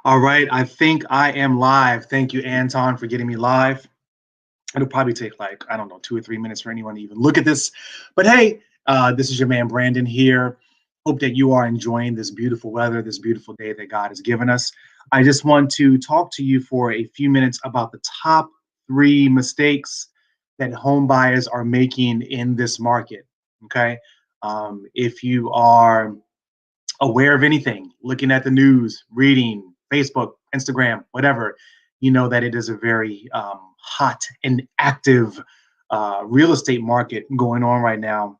All right, I think I am live. Thank you, Anton, for getting me live. It'll probably take like, I don't know, 2 or 3 minutes for anyone to even look at this. But hey, this is your man Brandon here. Hope that you are enjoying this beautiful weather, this beautiful day that God has given us. I just want to talk to you for a few minutes about the top three mistakes that home buyers are making in this market. Okay. If you are aware of anything, looking at the news, reading Facebook, Instagram, whatever, you know that it is a very hot and active real estate market going on right now.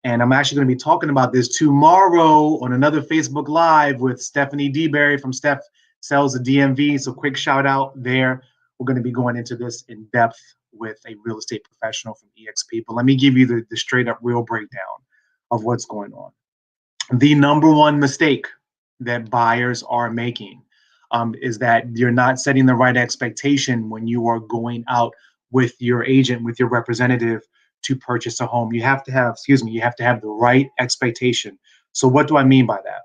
And I'm actually going to be talking about this tomorrow on another Facebook Live with Stephanie DeBerry from Steph Sells the DMV. So quick shout out there. We're going to be going into this in depth with a real estate professional from EXP. But let me give you the straight up real breakdown of what's going on. The number one mistake that buyers are making is that you're not setting the right expectation when you are going out with your agent, with your representative to purchase a home. You have to have, you have to have the right expectation. So, what do I mean by that?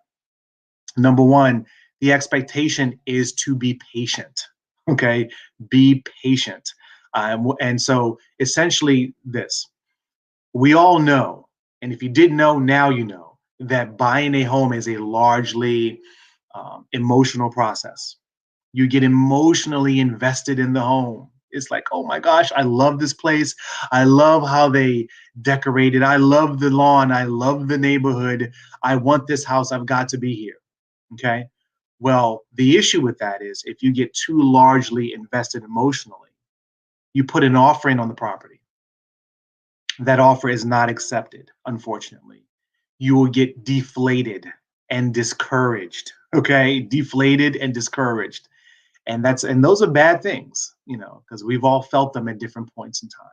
Number one, the expectation is to be patient. Okay, be patient. And so, essentially, this we all know, and if you didn't know, now you know, that buying a home is a largely emotional process. You get emotionally invested in the home. It's like, oh my gosh, I love this place. I love how they decorated. I love the lawn. I love the neighborhood. I want this house. I've got to be here. Okay. Well, the issue with that is if you get too largely invested emotionally, you put an offer in on the property. That offer is not accepted, unfortunately. You will get deflated and discouraged. Okay. Deflated and discouraged. And those are bad things, because we've all felt them at different points in time.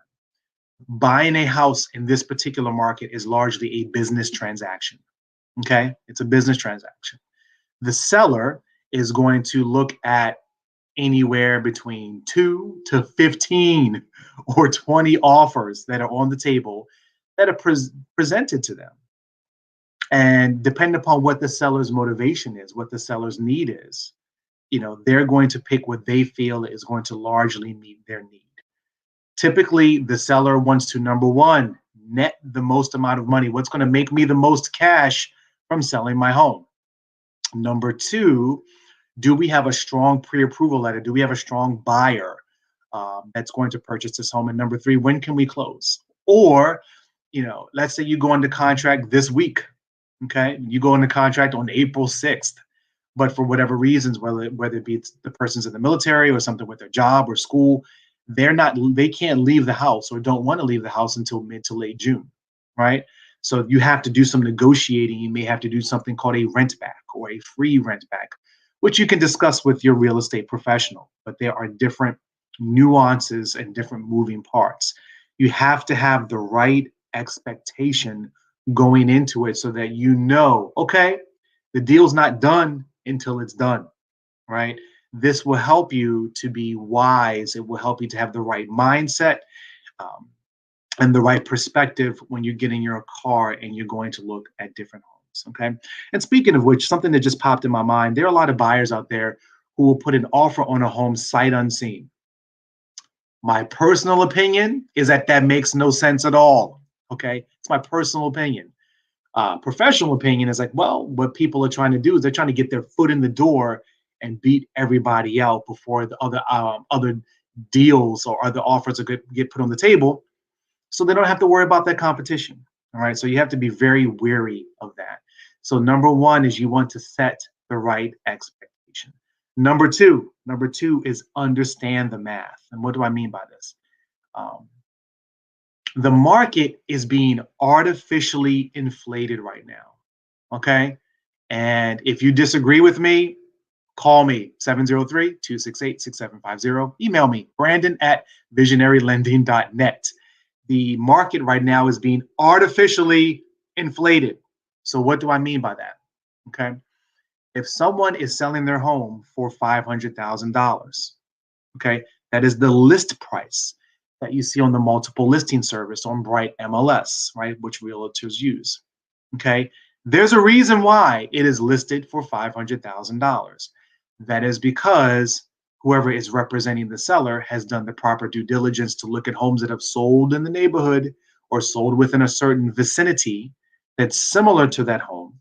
Buying a house in this particular market is largely a business transaction. Okay. It's a business transaction. The seller is going to look at anywhere between 2 to 15 or 20 offers that are on the table that are presented to them. And depending upon what the seller's motivation is, what the seller's need is, they're going to pick what they feel is going to largely meet their need. Typically, the seller wants to, number one, net the most amount of money. What's going to make me the most cash from selling my home? Number two, do we have a strong pre-approval letter? Do we have a strong buyer that's going to purchase this home? And number three, when can we close? Or, let's say you go into contract this week. Okay, you go into contract on April 6th. But for whatever reasons, whether it be the person's in the military or something with their job or school, they can't leave the house or don't want to leave the house until mid to late June, right? So you have to do some negotiating. You may have to do something called a rent back or a free rent back, which you can discuss with your real estate professional. But there are different nuances and different moving parts. You have to have the right expectation going into it so that okay, the deal's not done until it's done, right? This will help you to be wise. It will help you to have the right mindset um, and the right perspective when you get in your car and you're going to look at different homes, okay? And speaking of which, something that just popped in my mind, there are a lot of buyers out there who will put an offer on a home sight unseen. My personal opinion is that makes no sense at all, okay? It's my personal opinion. Professional opinion is like, well, what people are trying to do is they're trying to get their foot in the door and beat everybody out before the other deals or other offers are get put on the table, so they don't have to worry about that competition. All right, so you have to be very wary of that. So number one is you want to set the right expectation. Number two is understand the math. And what do I mean by this? Um, the market is being artificially inflated right now. Okay. And if you disagree with me, call me 703-268-6750. Email me, Brandon@visionarylending.net. The market right now is being artificially inflated. So, what do I mean by that? Okay. If someone is selling their home for $500,000, okay, that is the list price that you see on the multiple listing service on Bright MLS, right, which realtors use. Okay, there's a reason why it is listed for $500,000. That is because whoever is representing the seller has done the proper due diligence to look at homes that have sold in the neighborhood or sold within a certain vicinity that's similar to that home,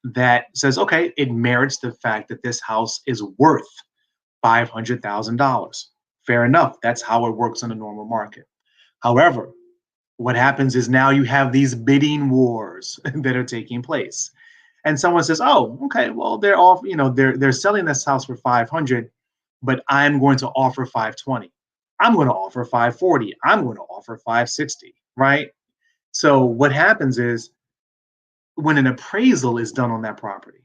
that says, okay, it merits the fact that this house is worth $500,000. Fair enough. That's how it works in a normal market. However, what happens is now you have these bidding wars that are taking place. And someone says, "Oh, okay, well they're off, they're selling this house for 500, but I'm going to offer 520. I'm going to offer 540. I'm going to offer 560, right?" So what happens is when an appraisal is done on that property,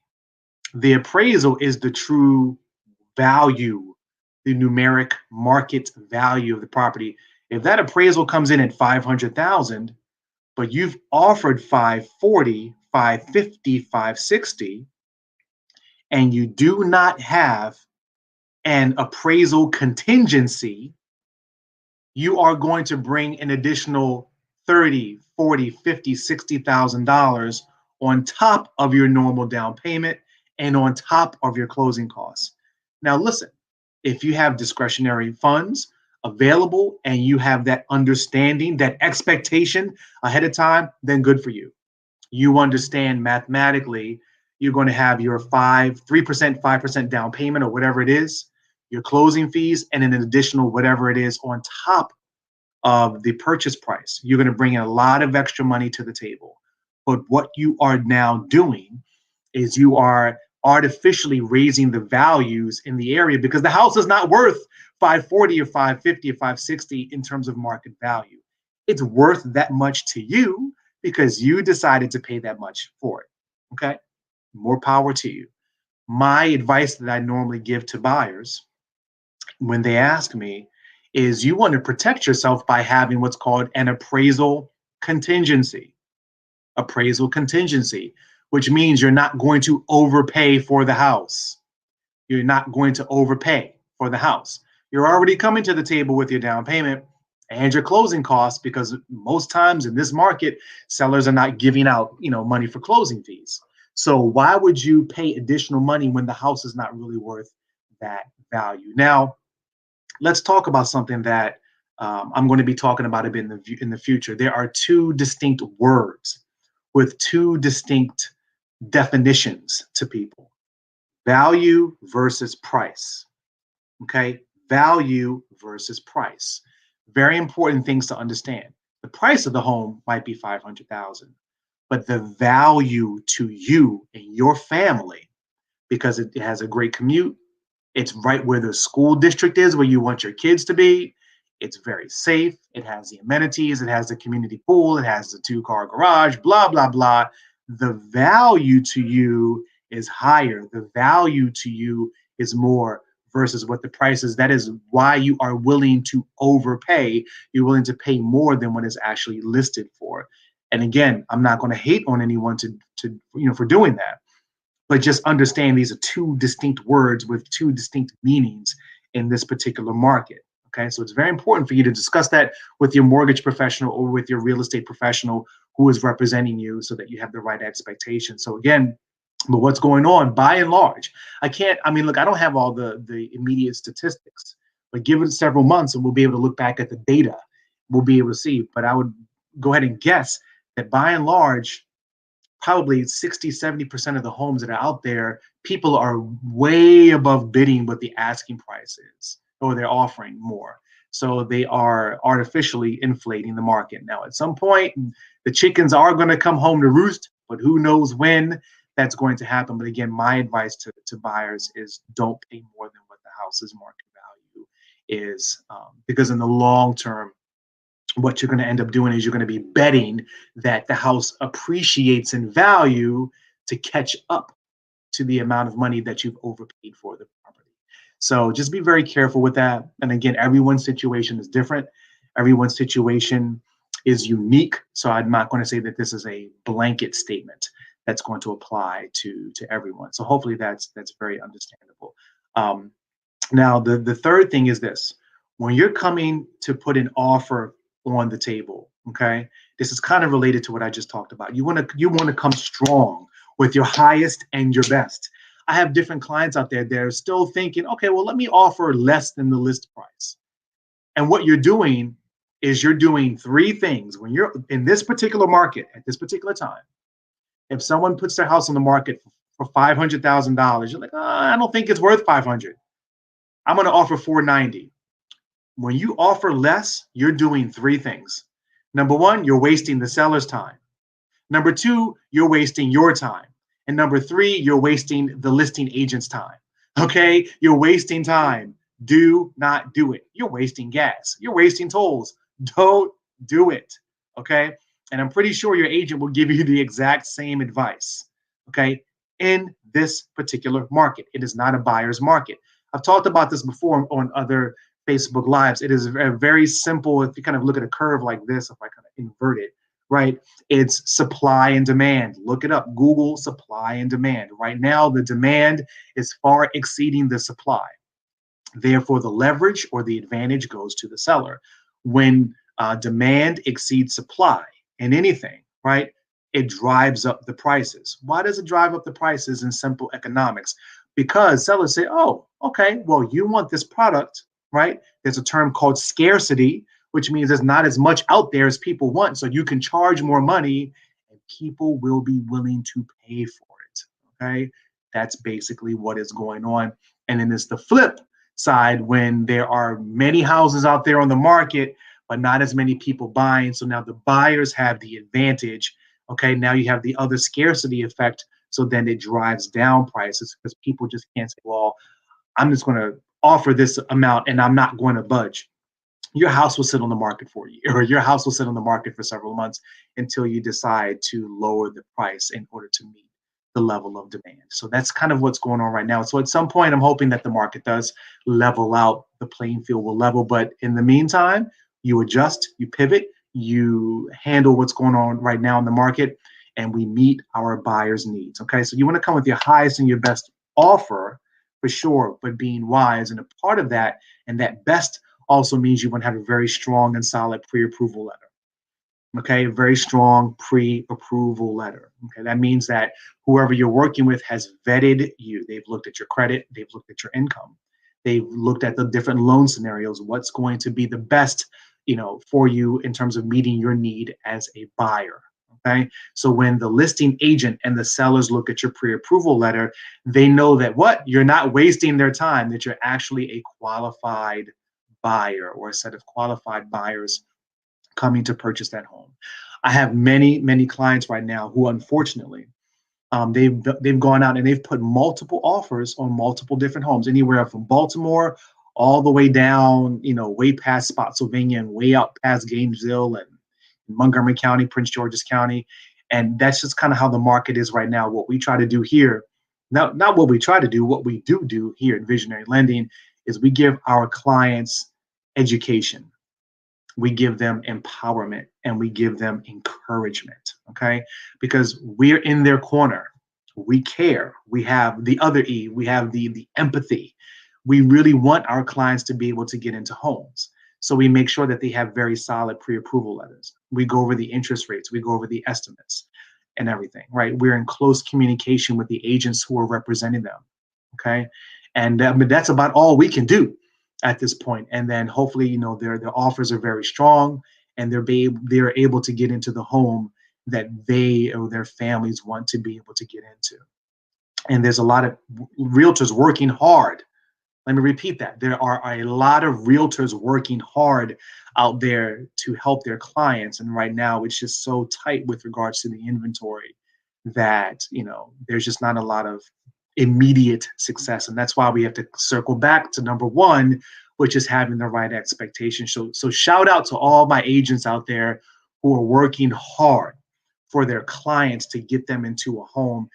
the appraisal is the true value, the numeric market value of the property. If that appraisal comes in at 500,000, but you've offered 540, 550, 560, and you do not have an appraisal contingency, you are going to bring an additional 30, 40, 50, $60,000 on top of your normal down payment and on top of your closing costs. Now, listen, if you have discretionary funds available and you have that understanding, that expectation ahead of time, then good for you. You understand mathematically you're going to have your 3%, 5% down payment or whatever it is, your closing fees, and an additional whatever it is on top of the purchase price. You're going to bring in a lot of extra money to the table. But what you are now doing is you are artificially raising the values in the area because the house is not worth 540 or 550 or 560 in terms of market value. It's worth that much to you because you decided to pay that much for it. Okay? More power to you. My advice that I normally give to buyers when they ask me is you want to protect yourself by having what's called an appraisal contingency. Appraisal contingency, which means you're not going to overpay for the house. You're not going to overpay for the house. You're already coming to the table with your down payment and your closing costs because most times in this market, sellers are not giving out, money for closing fees. So why would you pay additional money when the house is not really worth that value? Now, let's talk about something that I'm going to be talking about a bit in the future. There are two distinct words with two distinct definitions to people: value versus price. Okay, value versus price. Very important things to understand. The price of the home might be 500,000, but the value to you and your family, because it has a great commute, it's right where the school district is, where you want your kids to be. It's very safe. It has the amenities. It has the community pool. It has the 2-car garage, blah, blah, blah. The value to you is higher. The value to you is more versus what the price is. That is why you are willing to overpay. You're willing to pay more than what is actually listed for. And again, I'm not going to hate on anyone for doing that, but just understand these are two distinct words with two distinct meanings in this particular market. Okay, so it's very important for you to discuss that with your mortgage professional or with your real estate professional who is representing you so that you have the right expectations. So again, but what's going on by and large, look, I don't have all the immediate statistics, but give it several months and we'll be able to look back at the data. We'll be able to see, but I would go ahead and guess that by and large, probably 60-70% of the homes that are out there, people are way above bidding what the asking price is, or they're offering more. So they are artificially inflating the market. Now, at some point, the chickens are going to come home to roost, but who knows when that's going to happen. But again, my advice to buyers is don't pay more than what the house's market value is, because in the long term, what you're going to end up doing is you're going to be betting that the house appreciates in value to catch up to the amount of money that you've overpaid for the property. So just be very careful with that. And again, everyone's situation is different. Everyone's situation is unique. So I'm not going to say that this is a blanket statement that's going to apply to everyone. So hopefully that's very understandable. Now, the third thing is this: when you're coming to put an offer on the table, okay, this is kind of related to what I just talked about. You want to come strong with your highest and your best. I have different clients out there that are still thinking, okay, well, let me offer less than the list price. And what you're doing is you're doing three things when you're in this particular market at this particular time. If someone puts their house on the market for $500,000, you're like, I don't think it's worth 500. I'm going to offer 490. When you offer less, you're doing three things. Number one, you're wasting the seller's time. Number two, you're wasting your time. And number three, you're wasting the listing agent's time. Okay, you're wasting time. Do not do it. You're wasting gas. You're wasting tolls. Don't do it. Okay, and I'm pretty sure your agent will give you the exact same advice. Okay, in this particular market, it is not a buyer's market. I've talked about this before on other Facebook Lives. It is a very simple, if you kind of look at a curve like this, if I kind of invert it, right? It's supply and demand. Look it up. Google supply and demand. Right now, the demand is far exceeding the supply. Therefore, the leverage or the advantage goes to the seller. When demand exceeds supply in anything, right, it drives up the prices. Why does it drive up the prices in simple economics? Because sellers say, oh, okay, well, you want this product, right? There's a term called scarcity, which means there's not as much out there as people want. So you can charge more money and people will be willing to pay for it. Okay. That's basically what is going on. And then it's the flip side when there are many houses out there on the market, but not as many people buying. So now the buyers have the advantage. Okay. Now you have the other scarcity effect. So then it drives down prices because people just can't say, well, I'm just going to offer this amount and I'm not going to budge. Your house will sit on the market for a year, or your house will sit on the market for several months until you decide to lower the price in order to meet the level of demand. So that's kind of what's going on right now. So at some point, I'm hoping that the market does level out, the playing field will level. But in the meantime, you adjust, you pivot, you handle what's going on right now in the market, and we meet our buyers' needs. Okay, so you want to come with your highest and your best offer for sure, but being wise. And a part of that, and that best also means you want to have a very strong and solid pre-approval letter. Okay, a very strong pre-approval letter. Okay, that means that whoever you're working with has vetted you. They've looked at your credit, they've looked at your income, they've looked at the different loan scenarios, what's going to be the best, for you in terms of meeting your need as a buyer. Okay, so when the listing agent and the sellers look at your pre-approval letter, they know that you're not wasting their time, that you're actually a qualified buyer or a set of qualified buyers coming to purchase that home. I have many clients right now who, unfortunately, they've gone out and they've put multiple offers on multiple different homes, anywhere from Baltimore all the way down, way past Spotsylvania and way out past Gainesville and Montgomery County, Prince George's County. And that's just kind of how the market is right now. What we try to do here, not what we try to do, what we do here at Visionary Lending is we give our clients education. We give them empowerment and we give them encouragement, okay? Because we're in their corner. We care. We have the other E, we have the empathy. We really want our clients to be able to get into homes. So we make sure that they have very solid pre-approval letters. We go over the interest rates, we go over the estimates and everything, right? We're in close communication with the agents who are representing them, okay? And that's about all we can do at this point. And then hopefully, their offers are very strong and they're able to get into the home that they or their families want to be able to get into. And there's a lot of realtors working hard. Let me repeat that. There are a lot of realtors working hard out there to help their clients. And right now it's just so tight with regards to the inventory that, there's just not a lot of immediate success. And that's why we have to circle back to number one, which is having the right expectation. So shout out to all my agents out there who are working hard for their clients to get them into a home.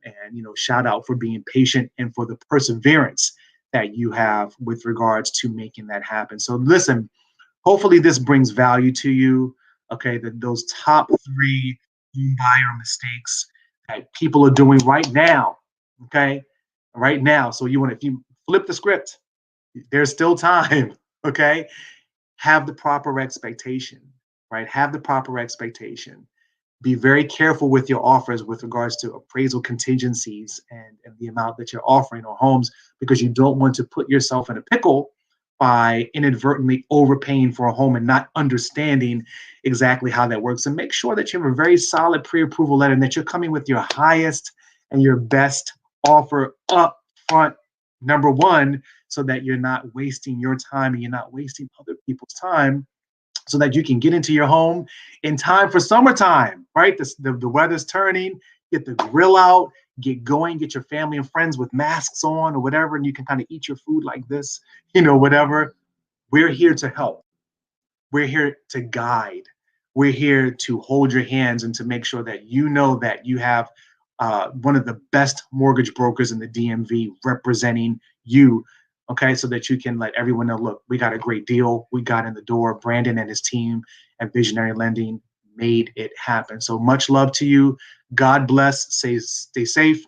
And shout out for being patient and for the perseverance that you have with regards to making that happen. So listen, hopefully this brings value to you. Okay, those top three home buyer mistakes that people are doing right now. Okay, right now. So if you flip the script, there's still time. Okay, have the proper expectation, right? Have the proper expectation. Be very careful with your offers with regards to appraisal contingencies and the amount that you're offering on homes, because you don't want to put yourself in a pickle by inadvertently overpaying for a home and not understanding exactly how that works. And make sure that you have a very solid pre-approval letter and that you're coming with your highest and your best offer up front, number one, so that you're not wasting your time and you're not wasting other people's time, so that you can get into your home in time for summertime, right? The weather's turning, get the grill out, get going, get your family and friends with masks on or whatever, and you can kind of eat your food like this, whatever. We're here to help. We're here to guide. We're here to hold your hands and to make sure that you know that you have one of the best mortgage brokers in the DMV representing you. Okay, so that you can let everyone know, look, we got a great deal. We got in the door. Brandon and his team at Visionary Lending made it happen. So much love to you. God bless. Stay safe.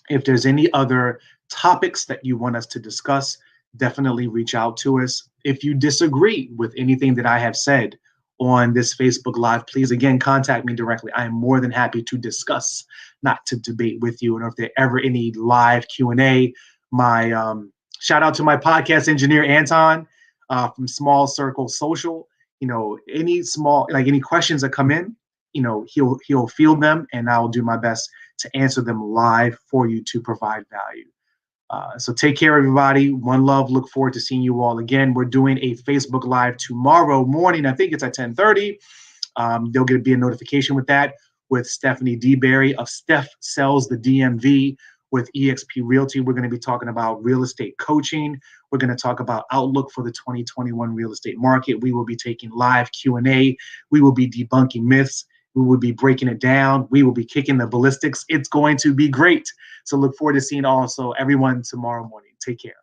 If there's any other topics that you want us to discuss, definitely reach out to us. If you disagree with anything that I have said on this Facebook Live, please again contact me directly. I am more than happy to discuss, not to debate with you. And if there ever any live Q&A, my shout out to my podcast engineer Anton from Small Circle Social. Any questions that come in, he'll field them, and I'll do my best to answer them live for you to provide value. So take care, everybody. One love. Look forward to seeing you all again. We're doing a Facebook Live tomorrow morning. I think it's at 10:30. There'll be a notification with that, with Stephanie DeBerry of Steph Sells the DMV with eXp Realty. We're going to be talking about real estate coaching. We're going to talk about outlook for the 2021 real estate market. We will be taking live Q&A. We will be debunking myths. We will be breaking it down. We will be kicking the ballistics. It's going to be great. So look forward to seeing also everyone tomorrow morning. Take care.